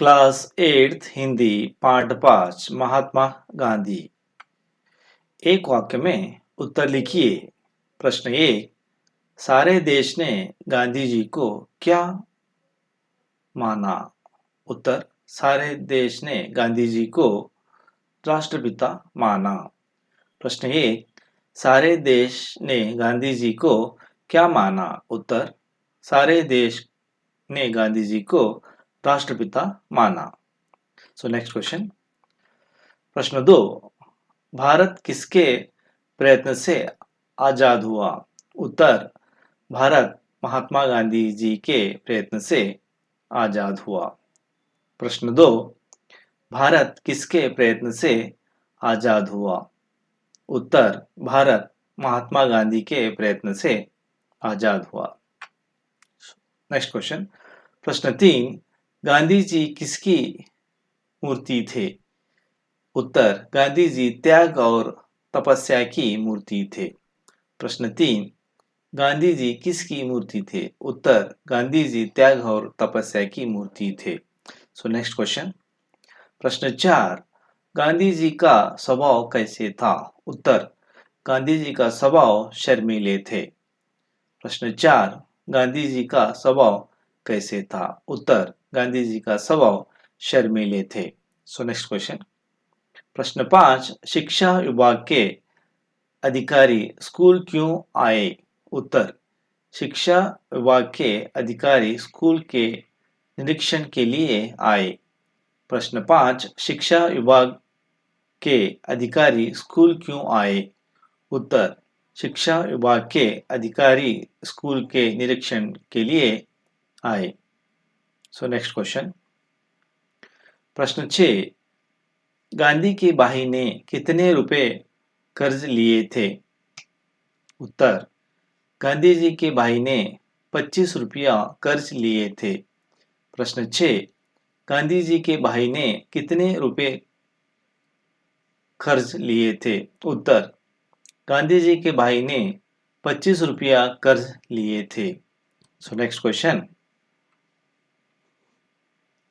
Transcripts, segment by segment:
Class 8th Hindi पाठ 5 महात्मा गांधी। एक वाक्य में उत्तर लिखिए। प्रश्न 1, सारे देश ने गांधी जी को क्या माना? उत्तर, सारे देश ने गांधी जी को राष्ट्रपिता माना। प्रश्न 1, सारे देश ने गांधी जी को क्या माना? उत्तर, सारे देश ने गांधी जी को राष्ट्रपिता माना। सो नेक्स्ट क्वेश्चन। प्रश्न 2, भारत किसके प्रयत्न से आजाद हुआ? उत्तर, भारत महात्मा गांधी जी के प्रयत्न से आजाद हुआ। प्रश्न 2, भारत किसके प्रयत्न से आजाद हुआ? उत्तर, भारत महात्मा गांधी के प्रयत्न से आजाद हुआ। Next question. प्रश्न 3, गांधी जी किसकी मूर्ति थे? उत्तर, गांधी जी त्याग और तपस्या की मूर्ति थे। प्रश्न 3, गांधी जी किसकी मूर्ति थे? उत्तर, गांधी जी त्याग और तपस्या की मूर्ति थे। So next question. प्रश्न 4, गांधी जी का स्वभाव कैसे था? उत्तर, गांधी जी का स्वभाव शर्मीले थे। प्रश्न 4, गांधी जी का स्वभाव कैसे था? उत्तर, गांधी जी का स्वभाव शर्मीले थे। So next question. प्रश्न 5, शिक्षा विभाग के अधिकारी स्कूल क्यों आए? उत्तर, शिक्षा विभाग के अधिकारी स्कूल के निरीक्षण के लिए आए। प्रश्न 5, शिक्षा विभाग के अधिकारी स्कूल क्यों आए? उत्तर, शिक्षा विभाग के अधिकारी स्कूल के निरीक्षण के लिए आए। सो नेक्स्ट क्वेश्चन। प्रश्न 6, गांधी के भाई ने कितने रुपए कर्ज लिए थे? उत्तर, गांधी जी के भाई ने 25 रुपया कर्ज लिए थे। प्रश्न 6, गांधी जी के भाई ने कितने रुपए कर्ज लिए थे? उत्तर, गांधी जी के भाई ने 25 रुपया कर्ज लिए थे। So next question.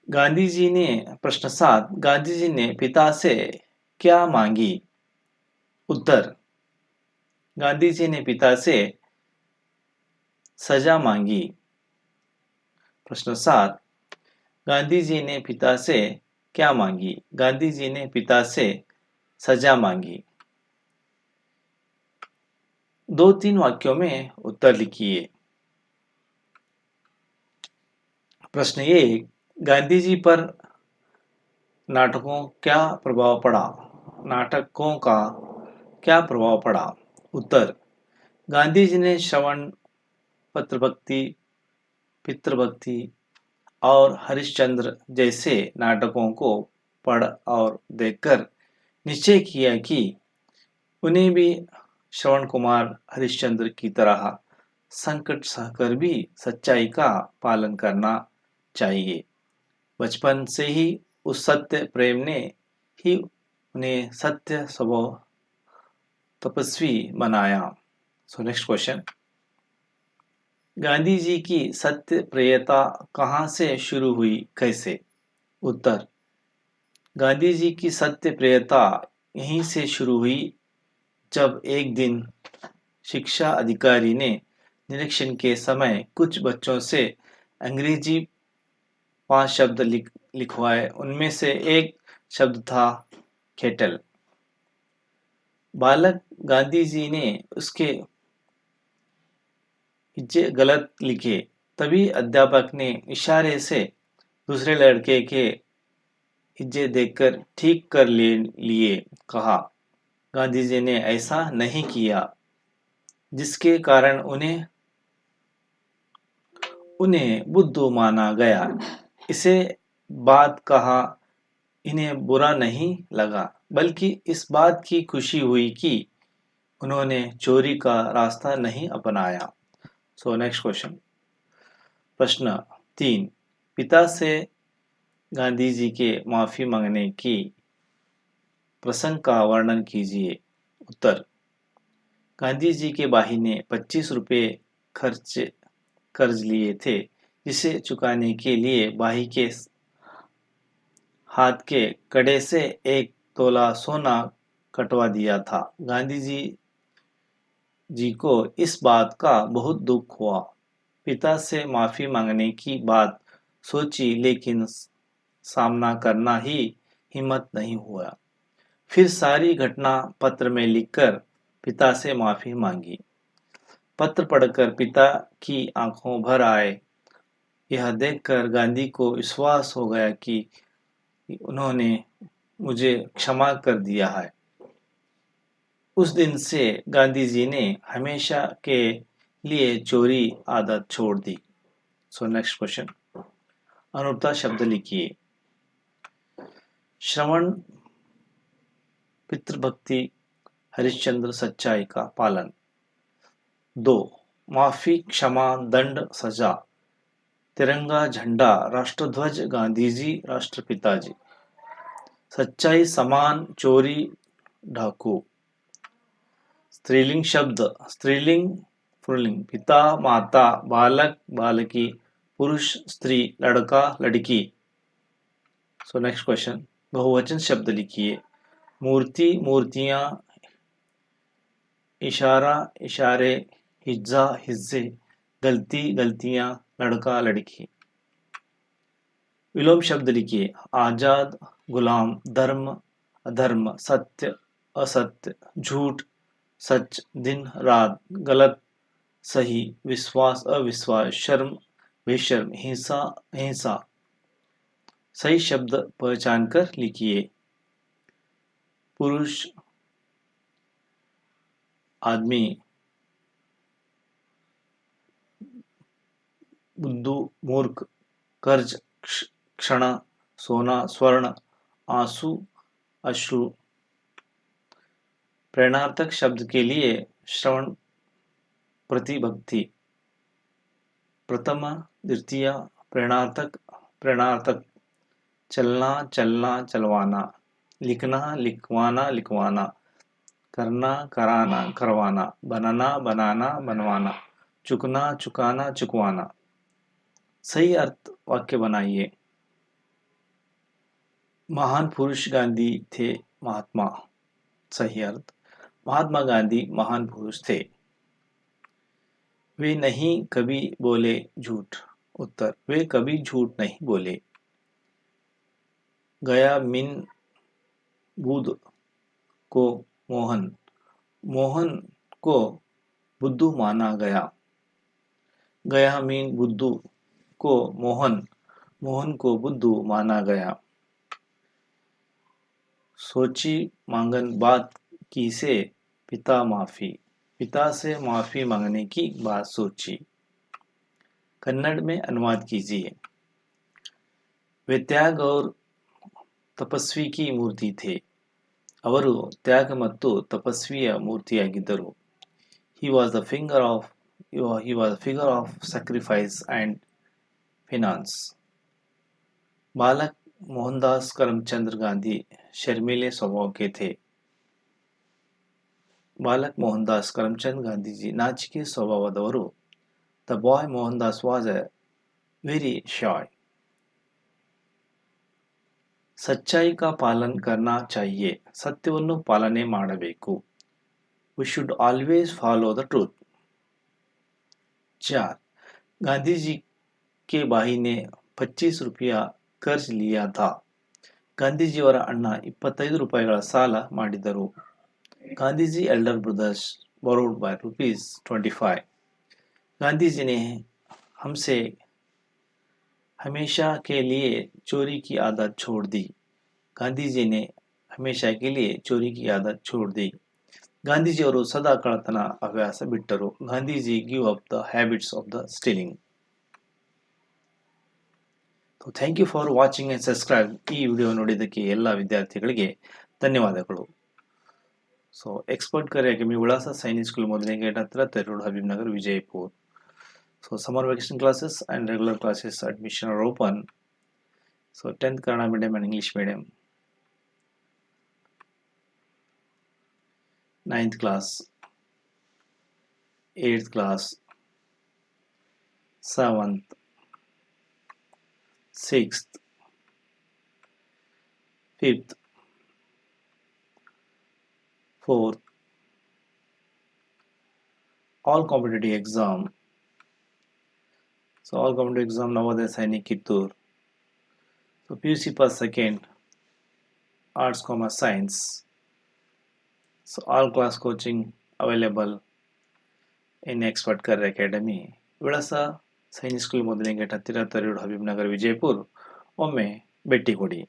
Gandhi ji ने प्रश्न 7, गांधी जी ने पिता से क्या मांगी? उत्तर, गांधी जी ने पिता से सजा मांगी। प्रश्न 7, गांधी जी ने पिता से क्या मांगी? गांधी जी ने पिता से सजा मांगी। 2-3 वाक्यों में उत्तर लिखिए। प्रश्न 1, गांधी जी पर नाटकों क्या प्रभाव पड़ा? नाटकों का क्या प्रभाव पड़ा? उत्तर, गांधी जी ने श्रवण, पत्रभक्ति, पितृभक्ति और हरिश्चंद्र जैसे नाटकों को पढ़ और देखकर निश्चय किया कि उन्हें भी श्रवण कुमार हरिश्चंद्र की तरह संकट सहकर भी सच्चाई का पालन करना चाहिए। बचपन से ही उस सत्य प्रेम ने ही उन्हें सत्य स्वभाव तपस्वी बनाया। So next question. Gandhi ji की सत्य प्रियता कहाँ से शुरू हुई, कैसे? उत्तर, गांधी जी की सत्य प्रियता यहीं से शुरू हुई जब एक दिन शिक्षा अधिकारी ने निरीक्षण के समय कुछ बच्चों से अंग्रेजी 5 शब्द लिखवाए। उनमें से एक शब्द था केटल। बालक गांधी जी ने उसके हिज्जे गलत लिखे। तभी अध्यापक ने इशारे से दूसरे लड़के के हिज्जे देखकर ठीक कर लिए। कहा, गांधी जी ने ऐसा नहीं किया, जिसके कारण उन्हें बुद्धू माना गया। इसे बात कहा इन्हें बुरा नहीं लगा, बल्कि इस बात की खुशी हुई कि उन्होंने चोरी का रास्ता नहीं अपनाया। सो नेक्स्ट क्वेश्चन। प्रश्न 3, पिता से गांधी जी के माफी मांगने की प्रसंग का वर्णन कीजिए। उत्तर, गांधी जी के भाई ने 25 रुपये कर्ज लिए थे, जिसे चुकाने के लिए भाई के हाथ के कड़े से 1 तोला सोना कटवा दिया था। गांधी जी को इस बात का बहुत दुख हुआ। पिता से माफी मांगने की बात सोची, लेकिन सामना करना ही हिम्मत नहीं हुआ। फिर सारी घटना पत्र में लिखकर पिता से माफी मांगी। पत्र पढ़कर पिता की आंखों भर आए। यह देखकर गांधी को विश्वास हो गया कि उन्होंने मुझे क्षमा कर दिया है। उस दिन से गांधी जी ने हमेशा के लिए चोरी आदत छोड़ दी। सो नेक्स्ट क्वेश्चन, अनुक्ता शब्द लिखिए। श्रवण, पितृभक्ति, हरिश्चंद्र, सच्चाई का पालन। 2. माफी, क्षमा, दंड, सजा, तिरंगा, झंडा, राष्ट्रध्वज, गांधीजी, राष्ट्रपिताजी। सच्चाई, समान, चोरी, डाकू। स्त्रीलिंग शब्द, स्त्रीलिंग, पुल्लिंग, पिता, माता, बालक, बालकी, पुरुष, स्त्री, लड़का, लड़की। सो नेक्स्ट क्वेश्चन, बहुवचन शब्द लिखिए। मूर्ति, मूर्तियां, इशारा, इशारे, हिज्जा, हिज्जे, गलती, गलतियां, लड़का, लड़की। विलोम शब्द लिखिए। आजाद, गुलाम, धर्म, अधर्म, सत्य, असत्य, झूठ, सच, दिन, रात, गलत, सही, विश्वास, अविश्वास, शर्म, बेशर्म, हिंसा, हिंसा। सही शब्द पहचान कर लिखिए। पुरुष, आदमी, बुद्धू, मूर्ख, कर्ज, क्षण, सोना, स्वर्ण, आंसू, अश्रु। प्रेरणार्थक शब्द के लिए श्रवण, प्रतिभक्ति, प्रथम, द्वितीय, प्रेरणार्थक, प्रेरणार्थक। चलना, चलना, चलवाना, लिखना, लिखवाना, लिखवाना, करना, कराना, करवाना, बनाना, बनाना, बनवाना, चुकना, चुकाना, चुकवाना। सही अर्थ वाक्य बनाइए। महान पुरुष गांधी थे महात्मा। सही अर्थ, महात्मा गांधी महान पुरुष थे। वे नहीं कभी बोले झूठ। उत्तर, वे कभी झूठ नहीं बोले। गया मीन बुद्ध को मोहन, मोहन को बुद्धू माना गया। गया मीन बुद्धू को मोहन, मोहन को बुद्धू माना गया। सोची मांगन बात की से पिता माफी, पिता से माफी मांगने की बात सोची। कन्नड़ में अनुवाद कीजिए। वे त्याग और ತಪಸ್ವಿ की मूर्ति थे. ಅವರು ತ್ಯಾಗ ಮತ್ತು ತಪಸ್ವಿಯ ಮೂರ್ತಿಯಾಗಿದ್ದರು. He was the figure of sacrifice and finance. बालक मोहनदास करमचंद गांधी शर्मीले स्वभाव के थे. बालक Mohandas Karamchand Gandhiji नाचिके स्वभावदವರು. The boy Mohandas was a very shy. सच्चाई का पालन करना चाहिए. ಸತ್ಯವನ್ನು ಪಾಲನೆ ಮಾಡಬೇಕು. We should always follow the truth. 4. Gandhi ji के भाई ने 25 रुपया कर्ज लिया था. ಗಾಂಧೀಜಿಯವರ ಅಣ್ಣ 25 ರೂಪಾಯಿಗಳ ಸಾಲ ಮಾಡಿದರು. Gandhiji elder brothers borrowed by rupees 25. Gandhiji ने हमसे हमेशा के लिए चोरी की आदत छोड़ दी. ಗಾಂಧೀಜಿ ने हमेशा के लिए चोरी की आदत छोड़ दी. ಗಾಂಧೀಜಿಯವರು ಸದಾ ಕಳ್ಳತನ ಅಭ್ಯಾಸ ಬಿಟ್ಟರು. Gandhiji give up the habits of the stealing. Thank you for watching and subscribe. ಈ ವಿಡಿಯೋ ನೋಡಿದ್ದಕ್ಕೆ ಎಲ್ಲ ವಿದ್ಯಾರ್ಥಿಗಳಿಗೆ ಧನ್ಯವಾದಗಳು. ಸೊ ಎಕ್ಸ್ಪರ್ಟ್ ಕರಿಯರ್ ಅಕಾಡೆಮಿ ವಿಳಾಸ ಸೈನಿಕ್ ಸ್ಕೂಲ್ ಮೊದಲನೇ ಗೇಟ್ ಹತ್ರ ತೆರೂರು Habib Nagar Vijayapura. So summer vacation classes and regular classes admission are open. So 10th Kannada medium and English medium, 9th class, 8th class, 7th, 6th, 5th, 4th, all competitive exam. So all competitive exam Navodaya Sainik Kittur. So PUC Pass second, Arts, Commerce, Science. So all class coaching available in Expert Career Academy. ವಿಳಾಸ Sainik school ಮೊದಲಿಗೆ ಹತ್ತಿರ ತರೂರು ಹಬೀಬ್ ನಗರ್ ವಿಜಯಪುರ. ಒಮ್ಮೆ ಭೇಟಿ ಕೊಡಿ.